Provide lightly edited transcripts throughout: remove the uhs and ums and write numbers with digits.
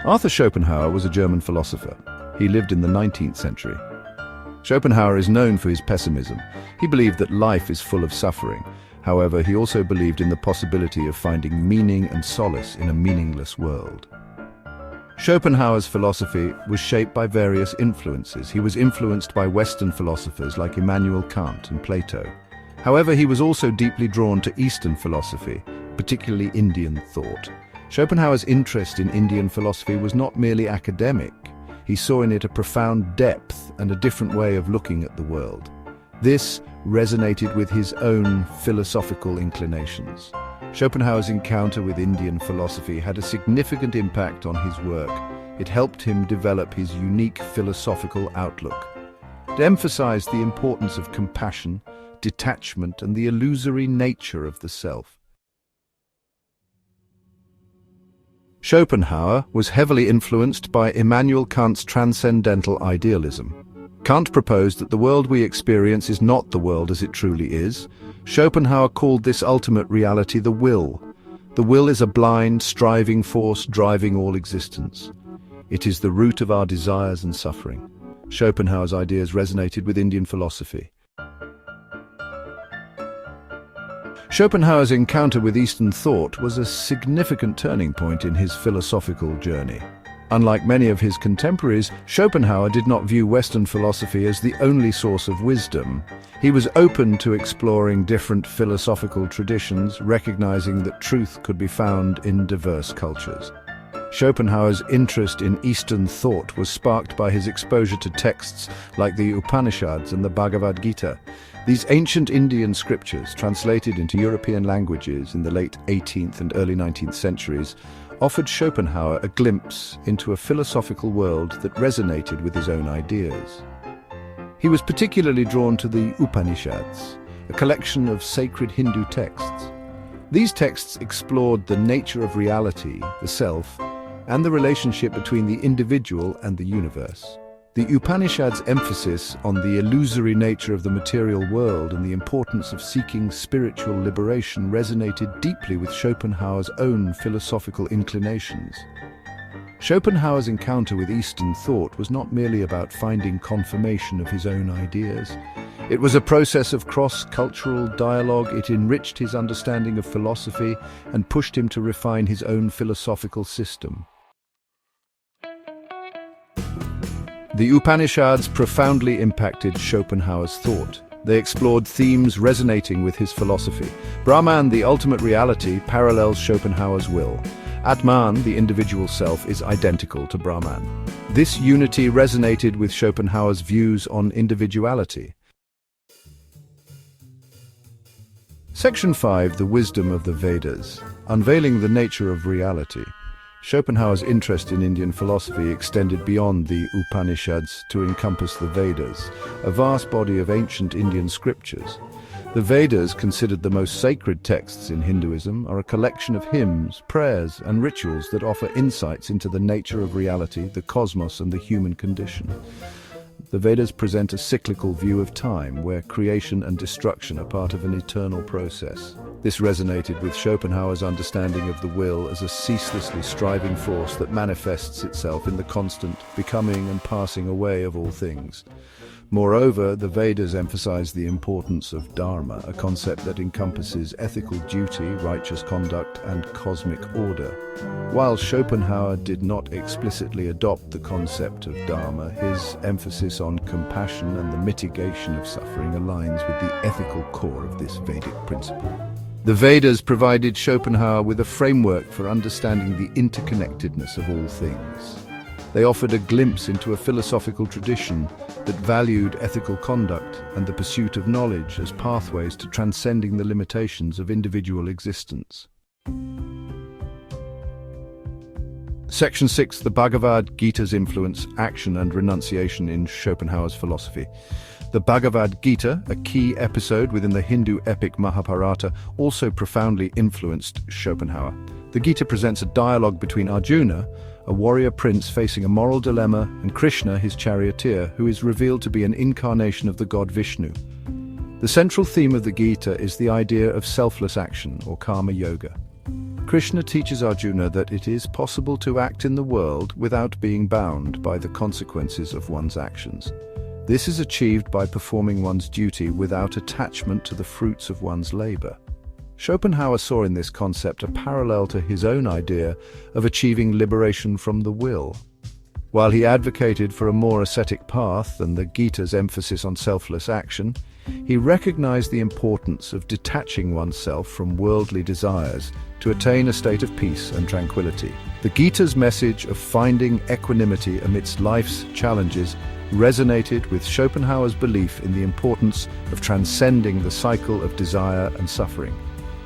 Arthur Schopenhauer was a German philosopher. He lived in the 19th century. Schopenhauer is known for his pessimism. He believed that life is full of suffering. However, he also believed in the possibility of finding meaning and solace in a meaningless world. Schopenhauer's philosophy was shaped by various influences. He was influenced by Western philosophers like Immanuel Kant and Plato. However, he was also deeply drawn to Eastern philosophy, particularly Indian thought. Schopenhauer's interest in Indian philosophy was not merely academic. He saw in it a profound depth and a different way of looking at the world. This resonated with his own philosophical inclinations. Schopenhauer's encounter with Indian philosophy had a significant impact on his work. It helped him develop his unique philosophical outlook. It emphasized the importance of compassion, detachment, and the illusory nature of the self. Schopenhauer was heavily influenced by Immanuel Kant's transcendental idealism. Kant proposed that the world we experience is not the world as it truly is. Schopenhauer called this ultimate reality the will. The will is a blind, striving force driving all existence. It is the root of our desires and suffering. Schopenhauer's ideas resonated with Indian philosophy. Schopenhauer's encounter with Eastern thought was a significant turning point in his philosophical journey. Unlike many of his contemporaries, Schopenhauer did not view Western philosophy as the only source of wisdom. He was open to exploring different philosophical traditions, recognizing that truth could be found in diverse cultures. Schopenhauer's interest in Eastern thought was sparked by his exposure to texts like the Upanishads and the Bhagavad Gita. These ancient Indian scriptures, translated into European languages in the late 18th and early 19th centuries, offered Schopenhauer a glimpse into a philosophical world that resonated with his own ideas. He was particularly drawn to the Upanishads, a collection of sacred Hindu texts. These texts explored the nature of reality, the self, and the relationship between the individual and the universe. The Upanishads' emphasis on the illusory nature of the material world and the importance of seeking spiritual liberation resonated deeply with Schopenhauer's own philosophical inclinations. Schopenhauer's encounter with Eastern thought was not merely about finding confirmation of his own ideas. It was a process of cross-cultural dialogue. It enriched his understanding of philosophy and pushed him to refine his own philosophical system. The Upanishads profoundly impacted Schopenhauer's thought. They explored themes resonating with his philosophy. Brahman, the ultimate reality, parallels Schopenhauer's will. Atman, the individual self, is identical to Brahman. This unity resonated with Schopenhauer's views on individuality. Section 5, The Wisdom of the Vedas. Unveiling the nature of reality. Schopenhauer's interest in Indian philosophy extended beyond the Upanishads to encompass the Vedas, a vast body of ancient Indian scriptures. The Vedas, considered the most sacred texts in Hinduism, are a collection of hymns, prayers, and rituals that offer insights into the nature of reality, the cosmos, and the human condition. The Vedas present a cyclical view of time, where creation and destruction are part of an eternal process. This resonated with Schopenhauer's understanding of the will as a ceaselessly striving force that manifests itself in the constant becoming and passing away of all things. Moreover, the Vedas emphasize the importance of dharma, a concept that encompasses ethical duty, righteous conduct, and cosmic order. While Schopenhauer did not explicitly adopt the concept of dharma, his emphasis on compassion and the mitigation of suffering aligns with the ethical core of this Vedic principle. The Vedas provided Schopenhauer with a framework for understanding the interconnectedness of all things. They offered a glimpse into a philosophical tradition that valued ethical conduct and the pursuit of knowledge as pathways to transcending the limitations of individual existence. Section 6, The Bhagavad Gita's Influence, Action and Renunciation in Schopenhauer's Philosophy. The Bhagavad Gita, a key episode within the Hindu epic Mahabharata, also profoundly influenced Schopenhauer. The Gita presents a dialogue between Arjuna, a warrior prince facing a moral dilemma, and Krishna, his charioteer, who is revealed to be an incarnation of the god Vishnu. The central theme of the Gita is the idea of selfless action, or karma yoga. Krishna teaches Arjuna that it is possible to act in the world without being bound by the consequences of one's actions. This is achieved by performing one's duty without attachment to the fruits of one's labor. Schopenhauer saw in this concept a parallel to his own idea of achieving liberation from the will. While he advocated for a more ascetic path than the Gita's emphasis on selfless action, he recognized the importance of detaching oneself from worldly desires to attain a state of peace and tranquility. The Gita's message of finding equanimity amidst life's challenges resonated with Schopenhauer's belief in the importance of transcending the cycle of desire and suffering.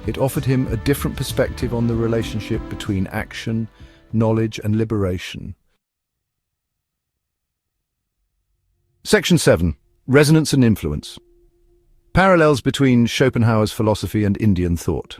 It offered him a different perspective on the relationship between action, knowledge, and liberation. Section 7. Resonance and Influence. Parallels between Schopenhauer's philosophy and Indian thought.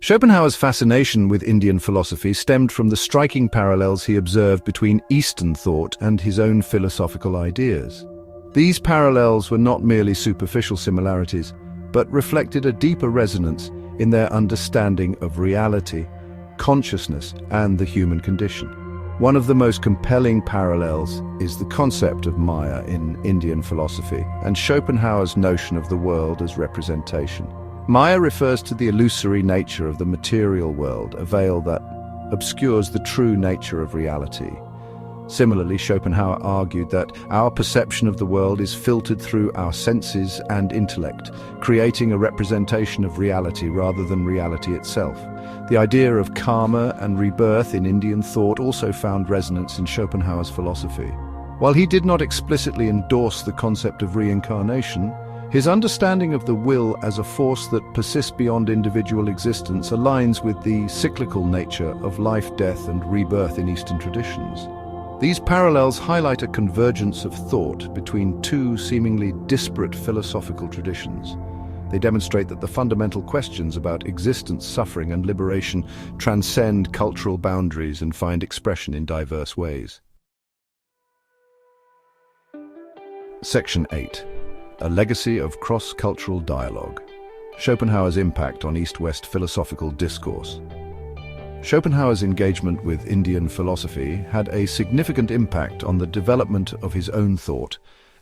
Schopenhauer's fascination with Indian philosophy stemmed from the striking parallels he observed between Eastern thought and his own philosophical ideas. These parallels were not merely superficial similarities, but reflected a deeper resonance in their understanding of reality, consciousness, and the human condition. One of the most compelling parallels is the concept of Maya in Indian philosophy and Schopenhauer's notion of the world as representation. Maya refers to the illusory nature of the material world, a veil that obscures the true nature of reality. Similarly, Schopenhauer argued that our perception of the world is filtered through our senses and intellect, creating a representation of reality rather than reality itself. The idea of karma and rebirth in Indian thought also found resonance in Schopenhauer's philosophy. While he did not explicitly endorse the concept of reincarnation, his understanding of the will as a force that persists beyond individual existence aligns with the cyclical nature of life, death, and rebirth in Eastern traditions. These parallels highlight a convergence of thought between two seemingly disparate philosophical traditions. They demonstrate that the fundamental questions about existence, suffering, and liberation transcend cultural boundaries and find expression in diverse ways. Section 8. A legacy of cross-cultural dialogue. Schopenhauer's impact on East-West philosophical discourse. Schopenhauer's engagement with Indian philosophy had a significant impact on the development of his own thought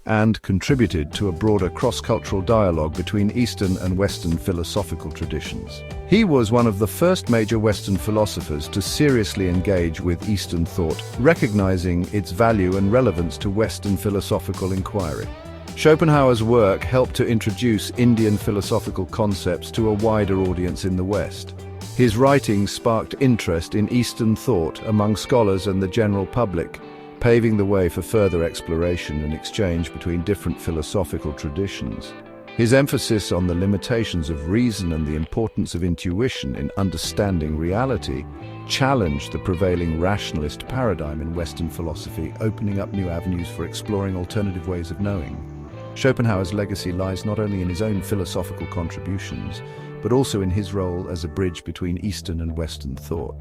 and contributed to a broader cross-cultural dialogue between Eastern and Western philosophical traditions. He was one of the first major Western philosophers to seriously engage with Eastern thought, recognizing its value and relevance to Western philosophical inquiry. Schopenhauer's work helped to introduce Indian philosophical concepts to a wider audience in the West. His writings sparked interest in Eastern thought among scholars and the general public, paving the way for further exploration and exchange between different philosophical traditions. His emphasis on the limitations of reason and the importance of intuition in understanding reality challenged the prevailing rationalist paradigm in Western philosophy, opening up new avenues for exploring alternative ways of knowing. Schopenhauer's legacy lies not only in his own philosophical contributions, but also in his role as a bridge between Eastern and Western thought.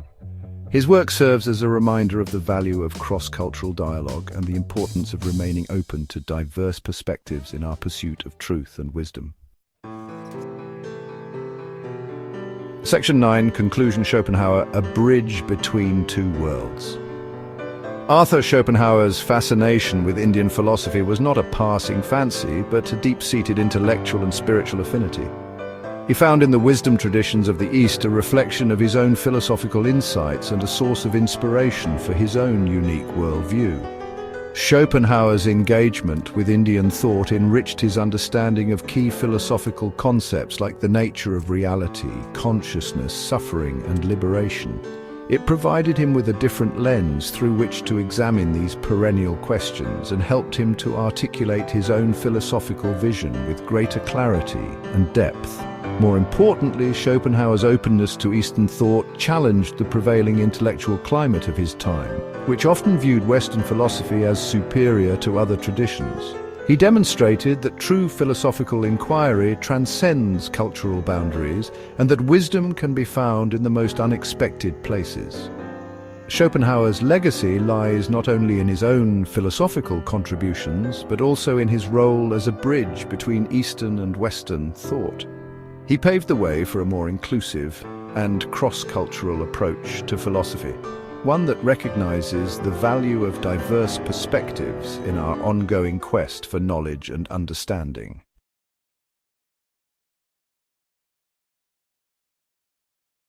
His work serves as a reminder of the value of cross-cultural dialogue and the importance of remaining open to diverse perspectives in our pursuit of truth and wisdom. Section 9. Conclusion. Schopenhauer, a bridge between two worlds. Arthur Schopenhauer's fascination with Indian philosophy was not a passing fancy, but a deep-seated intellectual and spiritual affinity. He found in the wisdom traditions of the East a reflection of his own philosophical insights and a source of inspiration for his own unique worldview. Schopenhauer's engagement with Indian thought enriched his understanding of key philosophical concepts like the nature of reality, consciousness, suffering, and liberation. It provided him with a different lens through which to examine these perennial questions and helped him to articulate his own philosophical vision with greater clarity and depth. More importantly, Schopenhauer's openness to Eastern thought challenged the prevailing intellectual climate of his time, which often viewed Western philosophy as superior to other traditions. He demonstrated that true philosophical inquiry transcends cultural boundaries and that wisdom can be found in the most unexpected places. Schopenhauer's legacy lies not only in his own philosophical contributions, but also in his role as a bridge between Eastern and Western thought. He paved the way for a more inclusive and cross-cultural approach to philosophy, one that recognizes the value of diverse perspectives in our ongoing quest for knowledge and understanding.